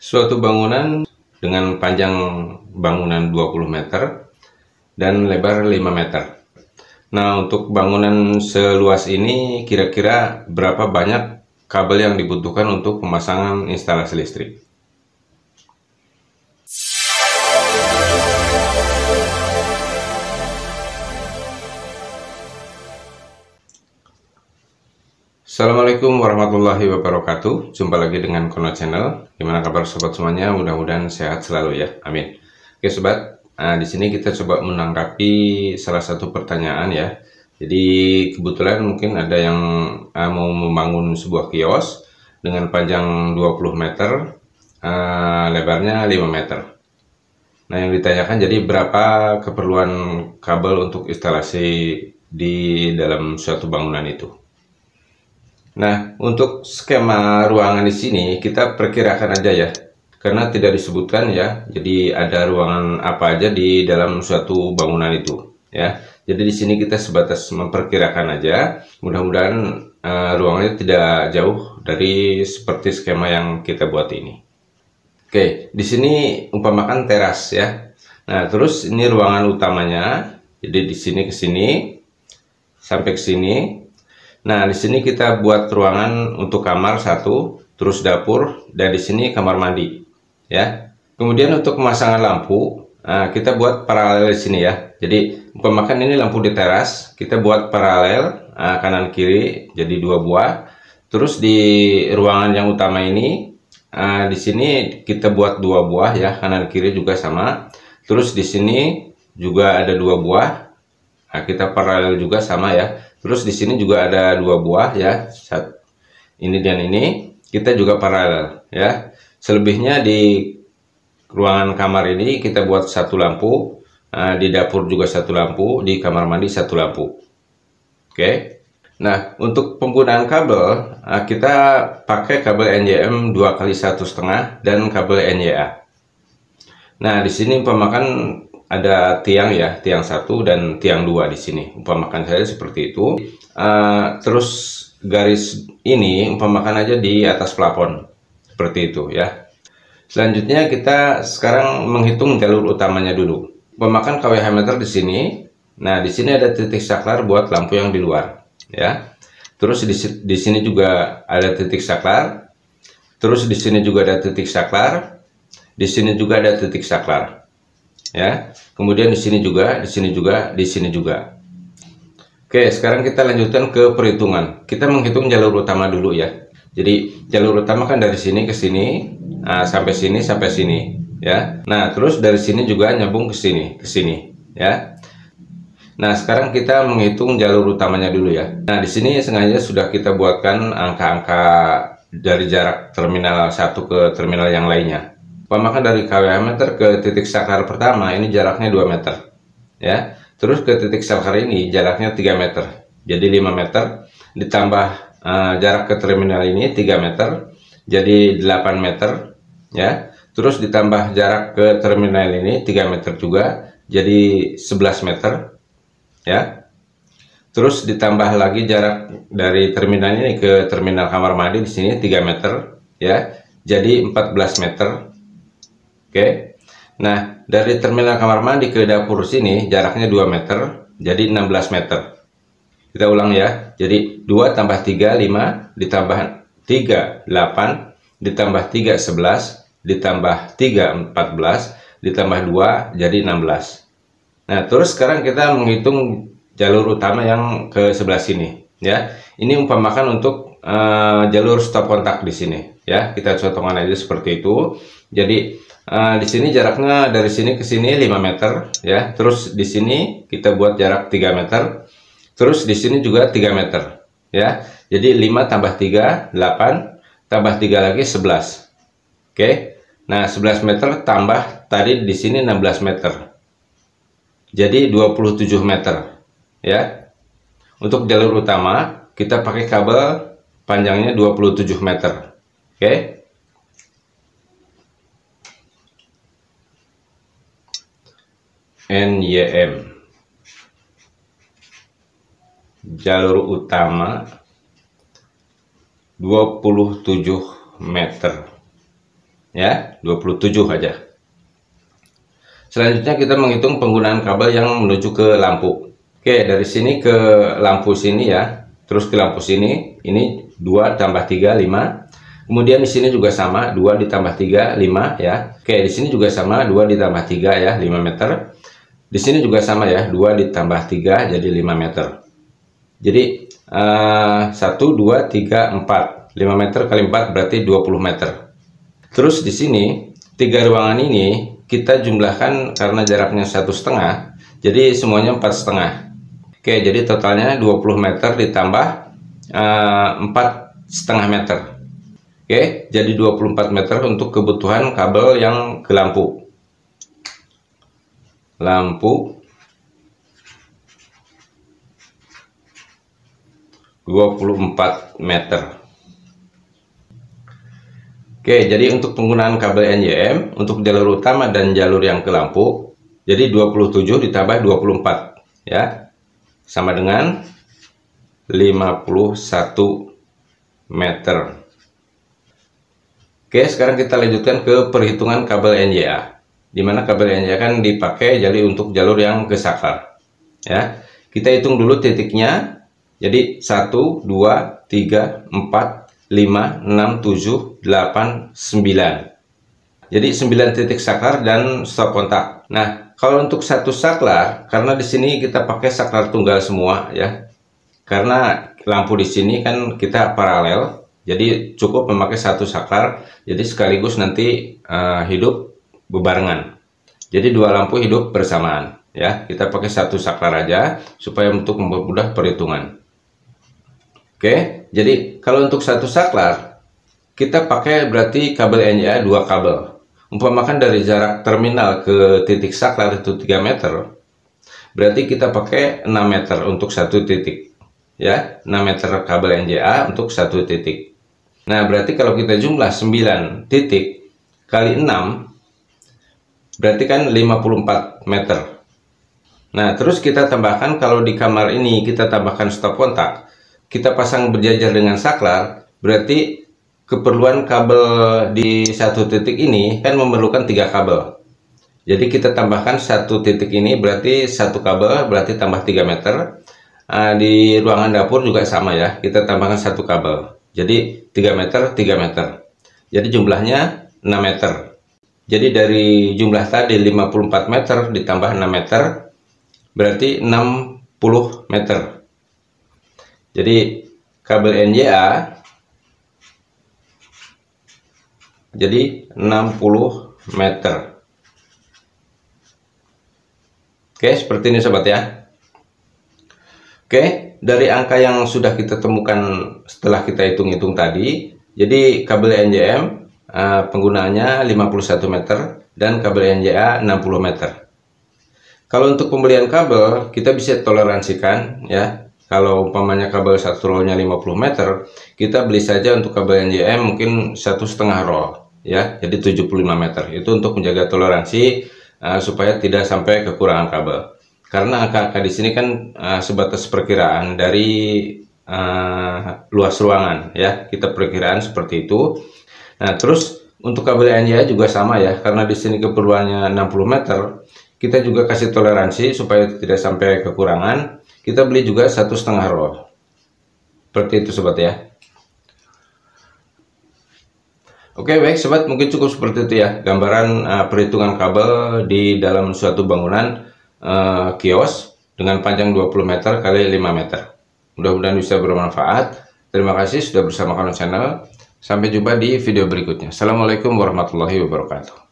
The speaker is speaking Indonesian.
Suatu bangunan dengan panjang bangunan 20 meter dan lebar 5 meter. Nah, untuk bangunan seluas ini kira-kira berapa banyak kabel yang dibutuhkan untuk pemasangan instalasi listrik? Assalamualaikum warahmatullahi wabarakatuh. Jumpa lagi dengan Kono Channel. Gimana kabar sobat semuanya? Mudah-mudahan sehat selalu ya. Amin. Oke sobat, di sini kita coba menanggapi salah satu pertanyaan ya. Jadi kebetulan mungkin ada yang mau membangun sebuah kios dengan panjang 20 meter, lebarnya 5 meter. Nah, yang ditanyakan jadi berapa keperluan kabel untuk instalasi di dalam suatu bangunan itu. Nah, untuk skema ruangan di sini kita perkirakan aja ya, karena tidak disebutkan ya. Jadi ada ruangan apa aja di dalam suatu bangunan itu, ya. Jadi di sini kita sebatas memperkirakan aja. Mudah-mudahan ruangannya tidak jauh dari seperti skema yang kita buat ini. Oke, di sini umpamakan teras ya. Nah, terus ini ruangan utamanya. Jadi di sini ke sini sampai ke sini. Nah, di sini kita buat ruangan untuk kamar satu, terus dapur, dan di sini kamar mandi, ya. Kemudian untuk pemasangan lampu, kita buat paralel di sini ya. Jadi, umpamakan ini lampu di teras, kita buat paralel kanan kiri, jadi 2 buah. Terus di ruangan yang utama ini, di sini kita buat 2 buah ya, kanan kiri juga sama. Terus di sini juga ada 2 buah. Nah, kita paralel juga sama ya. Terus di sini juga ada 2 buah ya, ini dan ini kita juga paralel ya. Selebihnya di ruangan kamar ini kita buat 1 lampu, di dapur juga 1 lampu, di kamar mandi 1 lampu. Oke. Nah, untuk penggunaan kabel kita pakai kabel NJM 2x1,5 dan kabel NYA. Nah, di sini pemakan ada tiang ya, tiang 1 dan tiang 2 di sini. Umpamakan saya seperti itu. Terus garis ini umpamakan aja di atas plafon. Seperti itu ya. Selanjutnya kita sekarang menghitung jalur utamanya dulu. Umpamakan kWh meter di sini. Nah, di sini ada titik saklar buat lampu yang di luar ya. Terus di sini juga ada titik saklar. Terus di sini juga ada titik saklar. Di sini juga ada titik saklar. Ya, kemudian di sini juga, di sini juga, di sini juga. Oke, sekarang kita lanjutkan ke perhitungan. Kita menghitung jalur utama dulu ya. Jadi jalur utama kan dari sini ke sini, sampai sini sampai sini, ya. Nah, terus dari sini juga nyambung ke sini, ya. Nah, sekarang kita menghitung jalur utamanya dulu ya. Nah, di sini sengaja sudah kita buatkan angka-angka dari jarak terminal satu ke terminal yang lainnya. Umpamakan dari kWh meter ke titik saklar pertama ini jaraknya 2 meter ya. Terus ke titik saklar ini jaraknya 3 meter. Jadi 5 meter ditambah jarak ke terminal ini 3 meter jadi 8 meter ya. Terus ditambah jarak ke terminal ini 3 meter juga jadi 11 meter ya. Terus ditambah lagi jarak dari terminal ini ke terminal kamar mandi di sini 3 meter ya. Jadi 14 meter. Oke. Nah, dari terminal kamar mandi ke dapur sini jaraknya 2 meter, jadi 16 meter. Kita ulang ya. Jadi 2 tambah 3, 5, ditambah 3, 8, ditambah 3, 11, ditambah 3, 14, ditambah 2, jadi 16. Nah, terus sekarang kita menghitung jalur utama yang ke sebelah sini. Ya, ini umpamakan untuk jalur stop kontak di sini. Ya, kita contohkan aja seperti itu. Jadi di sini jaraknya dari sini ke sini 5 meter ya. Terus di sini kita buat jarak 3 meter. Terus di sini juga 3 meter ya. Jadi 5 tambah 3 8 tambah 3 lagi 11. Oke. Nah, 11 meter tambah tadi di sini 16 meter. Jadi 27 meter ya. Untuk jalur utama kita pakai kabel panjangnya 27 meter. Oke. NYM jalur utama 27 meter. ya, 27 aja. Selanjutnya kita menghitung penggunaan kabel yang menuju ke lampu. Oke, dari sini ke lampu sini ya, terus ke lampu sini, ini 2 tambah 3, 5. Kemudian di sini juga sama, 2 ditambah 3, 5 ya. Oke, di sini juga sama, 2 ditambah 3 ya, 5 meter. Di sini juga sama ya, 2 ditambah 3 jadi 5 meter. Jadi 1, 2, 3, 4. 5 meter kali 4 berarti 20 meter. Terus di sini 3 ruangan ini kita jumlahkan karena jaraknya 1,5, jadi semuanya 4,5. Oke, jadi totalnya 20 meter ditambah 4,5 meter. Oke, jadi 24 meter untuk kebutuhan kabel yang ke lampu. Lampu 24 meter. Oke, jadi untuk penggunaan kabel NJM untuk jalur utama dan jalur yang ke lampu, jadi 27 ditambah 24 ya, sama dengan 51 meter. Oke, sekarang kita lanjutkan ke perhitungan kabel NJA, di mana kabel NJA kan dipakai jadi untuk jalur yang ke saklar ya. Kita hitung dulu titiknya, jadi 1, 2, 3, 4, 5, 6, 7, 8, 9. Jadi 9 titik saklar dan stop kontak. Nah, kalau untuk satu saklar, karena di sini kita pakai saklar tunggal semua ya. Karena lampu di sini kan kita paralel, jadi cukup memakai satu saklar. Jadi sekaligus nanti hidup bebarengan. Jadi dua lampu hidup bersamaan ya. Kita pakai satu saklar aja supaya untuk mempermudah perhitungan. Oke, jadi kalau untuk satu saklar kita pakai berarti kabel NJA 2 kabel. Umpamakan dari jarak terminal ke titik saklar itu 3 meter, berarti kita pakai 6 meter untuk satu titik ya, 6 meter kabel NJA untuk satu titik. Nah, berarti kalau kita jumlah 9 titik kali 6 berarti kan 54 meter. Nah, terus kita tambahkan, kalau di kamar ini kita tambahkan stop kontak, kita pasang berjajar dengan saklar, berarti keperluan kabel di satu titik ini kan memerlukan 3 kabel. Jadi kita tambahkan satu titik ini berarti satu kabel, berarti tambah 3 meter. Di ruangan dapur juga sama ya, kita tambahkan satu kabel. Jadi 3 meter, 3 meter. Jadi jumlahnya 6 meter. Jadi dari jumlah tadi 54 meter ditambah 6 meter berarti 60 meter. Jadi kabel NJA jadi 60 meter. Oke, seperti ini sobat ya. Oke, dari angka yang sudah kita temukan setelah kita hitung-hitung tadi, jadi kabel NJM penggunaannya 51 meter dan kabel NJA 60 meter. Kalau untuk pembelian kabel kita bisa toleransikan ya. Kalau umpamanya kabel satu rollnya 50 meter, kita beli saja untuk kabel NJM mungkin 1,5 roll ya, jadi 75 meter. Itu untuk menjaga toleransi supaya tidak sampai kekurangan kabel. Karena angka-angka di sini kan sebatas perkiraan dari luas ruangan ya, kita perkiraan seperti itu. Nah, terus untuk kabel NJA juga sama ya, karena di sini keperluannya 60 meter, kita juga kasih toleransi supaya tidak sampai kekurangan. Kita beli juga 1,5 roll. Seperti itu sobat ya. Oke, baik sobat, mungkin cukup seperti itu ya gambaran perhitungan kabel di dalam suatu bangunan kios dengan panjang 20 meter kali 5 meter. Mudah-mudahan bisa bermanfaat. Terima kasih sudah bersama Kono Channel. Sampai jumpa di video berikutnya. Assalamualaikum warahmatullahi wabarakatuh.